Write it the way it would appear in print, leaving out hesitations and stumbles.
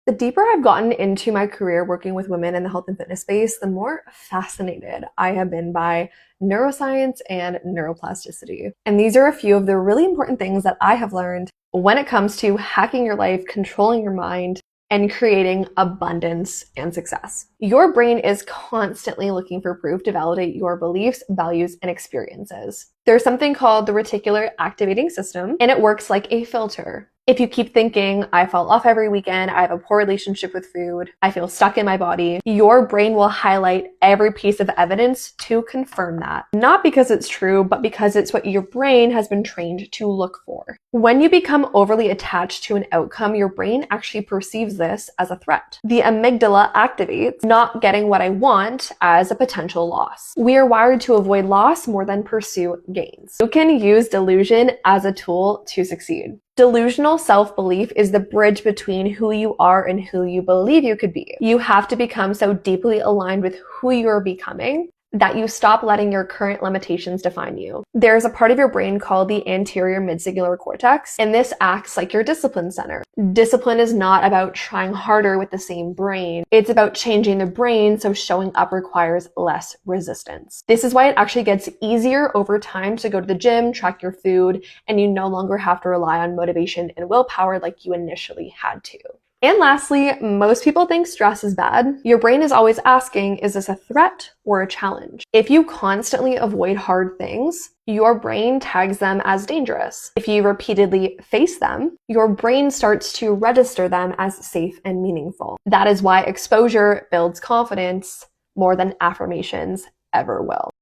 The deeper I've gotten into my career working with women in the health and fitness space, the more fascinated I have been by neuroscience and neuroplasticity. And these are a few of the really important things that I have learned when it comes to hacking your life, controlling your mind, and creating abundance and success. Your brain is constantly looking for proof to validate your beliefs, values, and experiences. There's something called the reticular activating system, and it works like a filter. If you keep thinking, I fall off every weekend, I have a poor relationship with food, I feel stuck in my body, your brain will highlight every piece of evidence to confirm that. Not because it's true, but because it's what your brain has been trained to look for. When you become overly attached to an outcome, your brain actually perceives this as a threat. The amygdala activates not getting what I want as a potential loss. We are wired to avoid loss more than pursue gains. You can use delusion as a tool to succeed. Delusional self-belief is the bridge between who you are and who you believe you could be. You have to become so deeply aligned with who you're becoming that you stop letting your current limitations define you. There's a part of your brain called the anterior midcingulate cortex, and this acts like your discipline center. Discipline is not about trying harder with the same brain. It's about changing the brain so showing up requires less resistance. This is why it actually gets easier over time to go to the gym, track your food, and you no longer have to rely on motivation and willpower like you initially had to. And lastly, most people think stress is bad. Your brain is always asking, is this a threat or a challenge? If you constantly avoid hard things, your brain tags them as dangerous. If you repeatedly face them, your brain starts to register them as safe and meaningful. That is why exposure builds confidence more than affirmations ever will.